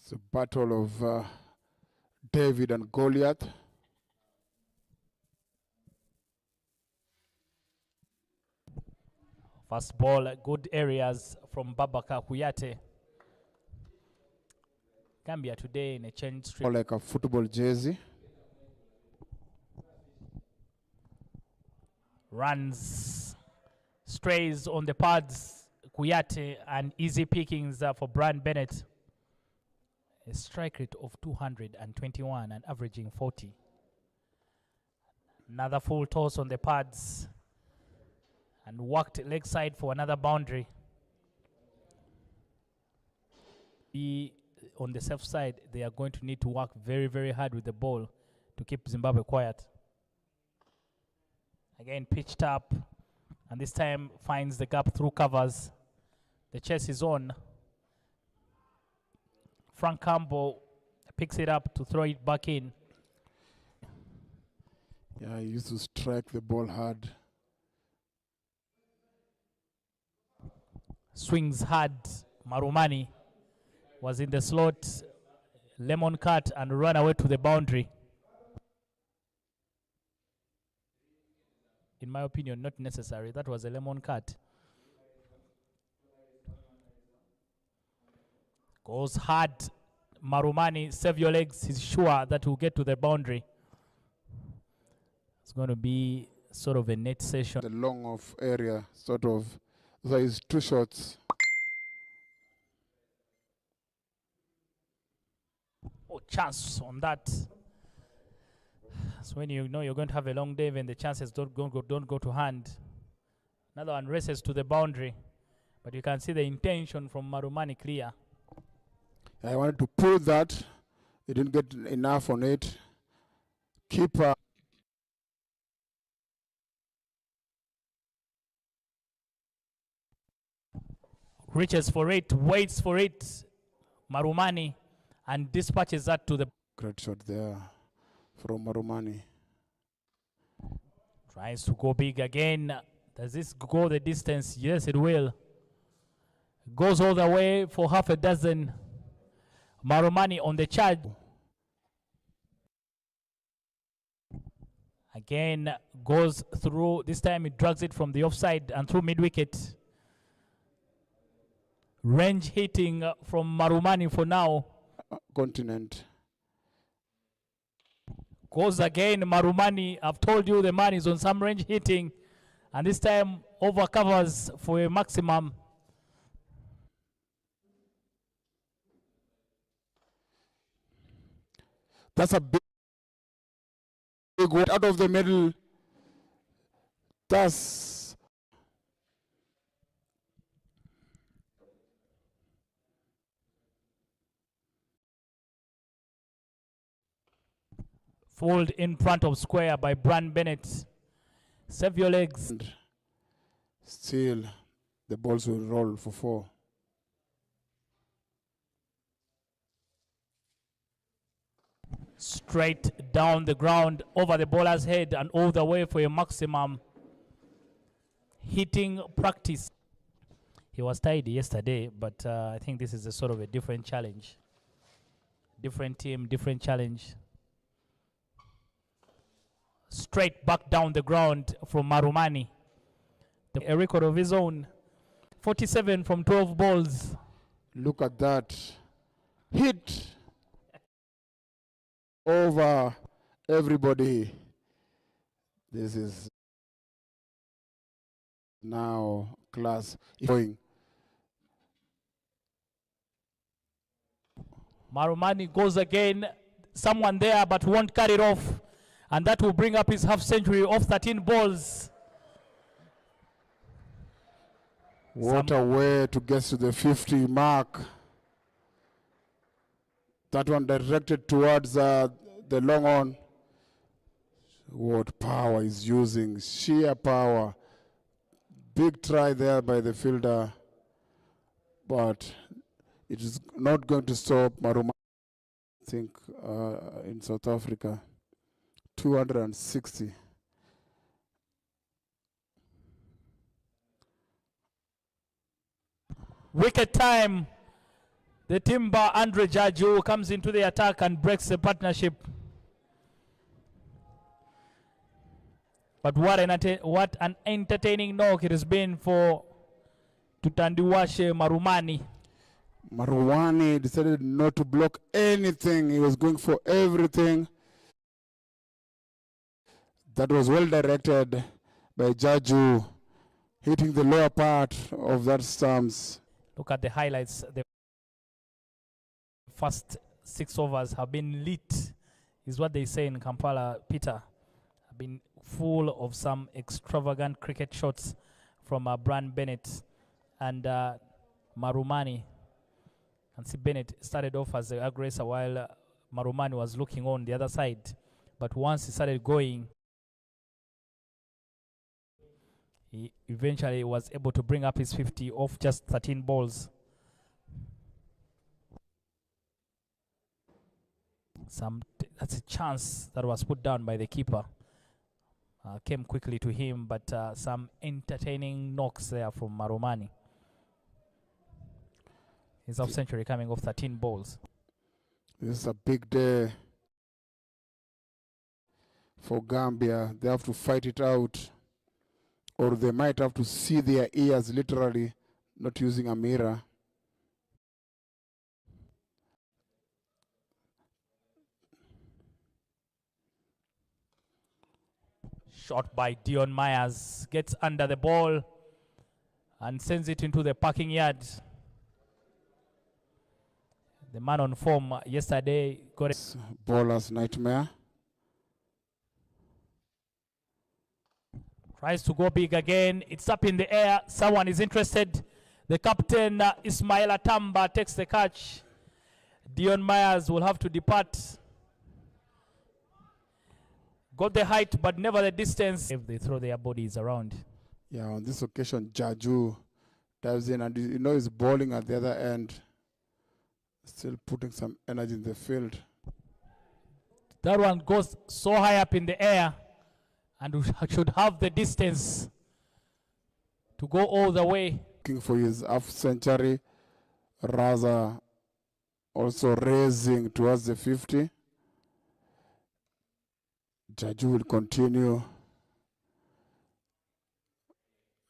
It's a battle of David and Goliath. First ball, good areas from Babaka Kuyate. Gambia today in a change streak. Like a football jersey. Runs, strays on the pads, Kuyate, and easy pickings for Brian Bennett. A strike rate of 221 and averaging 40. Another full toss on the pads and worked leg side for another boundary. On the safe side, they are going to need to work very, very hard with the ball to keep Zimbabwe quiet. Again, pitched up, and this time finds the gap through covers. The chase is on. Frank Campbell picks it up to throw it back in. Yeah, he used to strike the ball hard. Swings hard. Marumani was in the slot. Lemon cut and run away to the boundary. In my opinion, not necessary. That was a lemon cut. Goes hard. Marumani, save your legs. He's sure that will get to the boundary. It's going to be sort of a net session. The long off area, sort of. There is two shots. Oh, chance on that. So when you know you're going to have a long day, when the chances don't go to hand. Another one races to the boundary, but you can see the intention from Marumani clear. I wanted to pull that. He didn't get enough on it. Keeper. Reaches for it, waits for it. Marumani, and dispatches that to the... Great shot there from Marumani. Tries to go big again. Does this go the distance? Yes, it will. Goes all the way for half a dozen. Marumani on the charge. Again, goes through. This time it drags it from the offside and through mid-wicket. Range hitting from Marumani for now. Continent. Goes again, Marumani. I've told you the man is on some range hitting. And this time over covers for a maximum. That's a big one out of the middle. That's fold in front of square by Brian Bennett. Save your legs. And still, the balls will roll for 4. Straight down the ground, over the bowler's head and all the way for a maximum hitting practice. He was tidy yesterday, but I think this is a sort of a different challenge. Different team, different challenge. Straight back down the ground from Marumani. A record of his own. 47 from 12 balls. Look at that. Hit over everybody. This is now class going. Marumani goes again. Someone there but won't cut it off. And that will bring up his half century of 13 balls. What a way to get to the 50 mark. That one directed towards the long on. What power he's using, sheer power. Big try there by the fielder, but it is not going to stop Marumani. I think in South Africa, 260. Wicket time. The Timber Andre Jaju comes into the attack and breaks the partnership. But what an entertaining knock it has been for Tutandiwashe Marumani. Marumani decided not to block anything. He was going for everything. That was well directed by Jaju, hitting the lower part of that stumps. Look at the highlights. The first 6 overs have been lit, is what they say in Kampala, Peter. Have been full of some extravagant cricket shots from Brian Bennett and Marumani. And see, Bennett started off as the aggressor while Marumani was looking on the other side. But once he started going, he eventually was able to bring up his 50 off just 13 balls. That's a chance that was put down by the keeper. Came quickly to him, but some entertaining knocks there from Marumani. His off century coming off 13 balls. This is a big day for Gambia. They have to fight it out, or they might have to see their ears literally, not using a mirror. Shot by Dion Myers, gets under the ball and sends it into the parking yard. The man on form yesterday got a bowler's nightmare. Tries to go big again. It's up in the air. Someone is interested. The captain, Ismail Atamba, takes the catch. Dion Myers will have to depart. Got the height, but never the distance. If they throw their bodies around. Yeah, on this occasion, Jaju dives in, and you know he's bowling at the other end. Still putting some energy in the field. That one goes so high up in the air, and should have the distance to go all the way. Looking for his half century. Raza also raising towards the 50. Jaju will continue.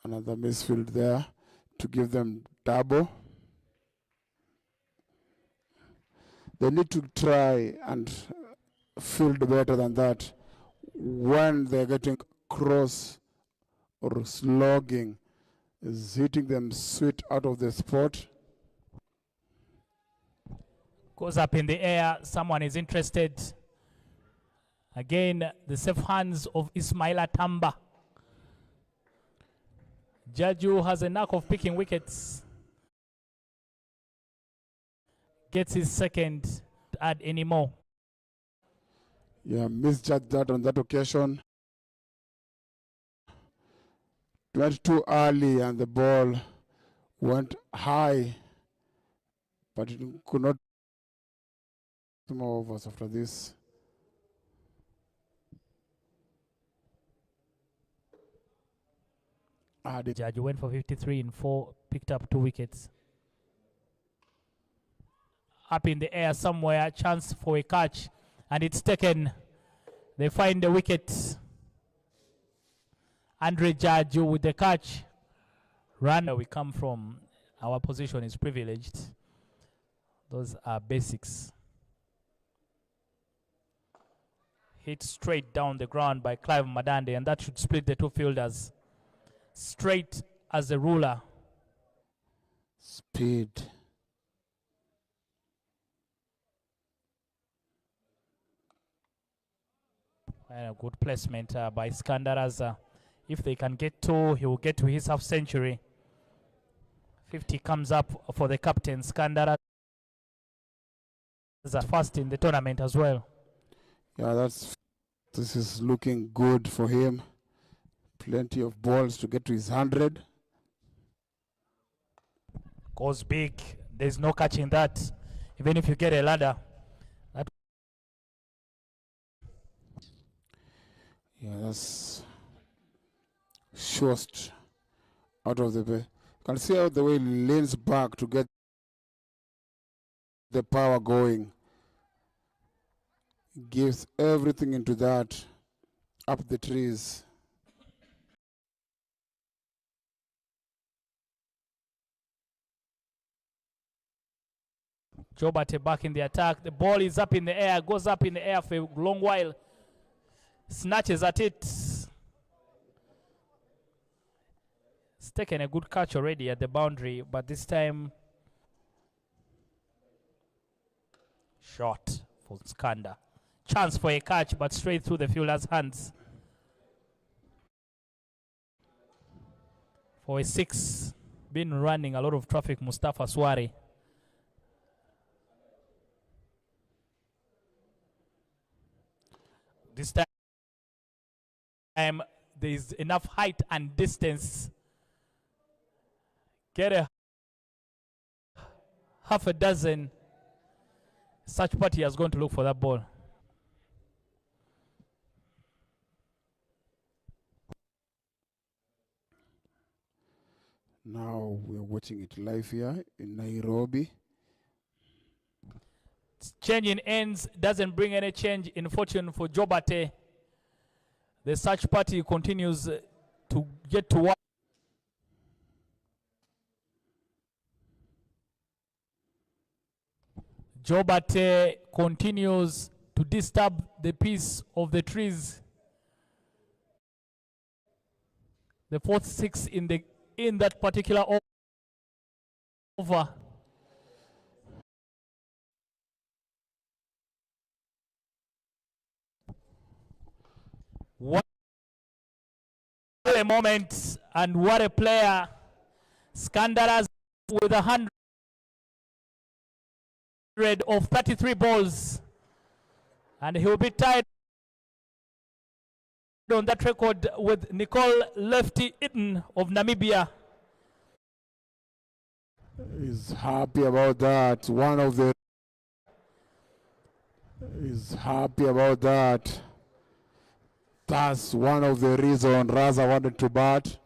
Another misfield there to give them double. They need to try and field better than that. When they're getting cross or slogging, is hitting them sweet out of the spot. Goes up in the air. Someone is interested. Again, the safe hands of Ismail Atamba. Jaju has a knack of picking wickets. Gets his second to add any more. Yeah, misjudged that on that occasion. Went too early and the ball went high, but it could not. Two more overs after this. The Judge went for 53 in 4, picked up 2 wickets. Up in the air somewhere, chance for a catch, and it's taken. They find the wicket. Andre Jaju with the catch. Run where we come from, our position is privileged. Those are basics. Hit straight down the ground by Clive Madande, and that should split the two fielders. Straight as a ruler. Speed. And a good placement by Skandaraza. If they can get 2, he will get to his half century. 50 comes up for the captain, Skandaraza. First in the tournament as well. Yeah, this is looking good for him. Plenty of balls to get to his 100. Goes big. There's no catching that. Even if you get a ladder. Yeah, that's shorst out of the way. You can see how the way he leans back to get the power going. Gives everything into that, up the trees. Jobate back in the attack. The ball is up in the air, goes up in the air for a long while. Snatches at it. It's taken a good catch already at the boundary, but this time shot for Skanda. Chance for a catch, but straight through the fielder's hands. For a 6, been running a lot of traffic, Mustafa Swari. This time there is enough height and distance. Get a half a dozen. Such party has gone to look for that ball. Now we're watching it live here in Nairobi. Change in ends doesn't bring any change in fortune for Jobate. The search party continues to get to work. Jobate continues to disturb the peace of the trees. The 4th 6 in that particular over. What a moment and what a player. Skandaras with 100 of 33 balls, and he will be tied on that record with Nicole Lefty Eaton of Namibia. He's happy about that. He's happy about that. That's one of the reasons Raza wanted to bat.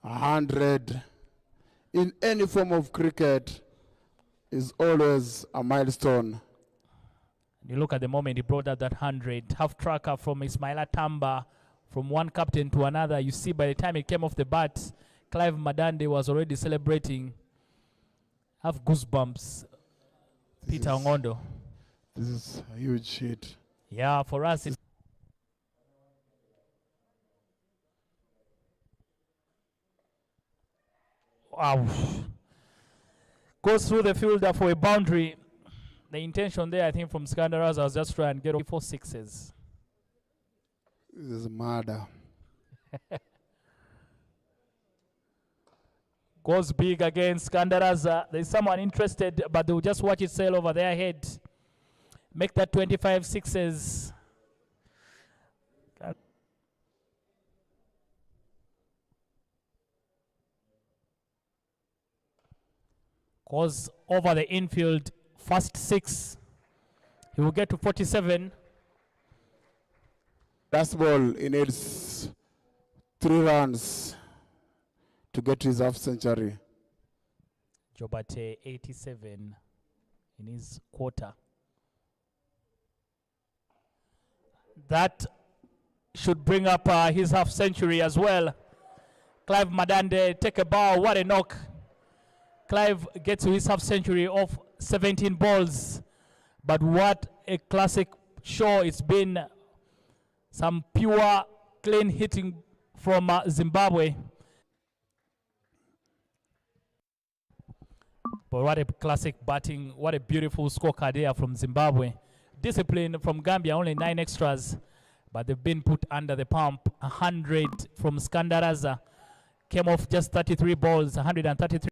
100 in any form of cricket is always a milestone. You look at the moment he brought up that 100. Half tracker from Ismaila Tamba, from one captain to another. You see by the time it came off the bat, Clive Madande was already celebrating. Have goosebumps. Peter Ongondo. This is a huge hit. Yeah, for us it's wow. Goes through the fielder for a boundary. The intention there, I think, from Skandaras was just try and get 4 6s. This is murder. Goes big again, Skandaras. There's someone interested, but they'll just watch it sail over their head. Make that 25 6s. Goes over the infield, first 6. He will get to 47. Last ball, he needs 3 runs to get his half century. Jobate 87 in his quarter. That should bring up his half century as well. Clive Madande, take a bow, what a knock. Clive gets to his half century of 17 balls. But what a classic show it's been. Some pure, clean hitting from Zimbabwe. But what a classic batting, what a beautiful scorecard here from Zimbabwe. Discipline from Gambia, only 9 extras. But they've been put under the pump. 100 from Skandaraza. Came off just 33 balls, 133.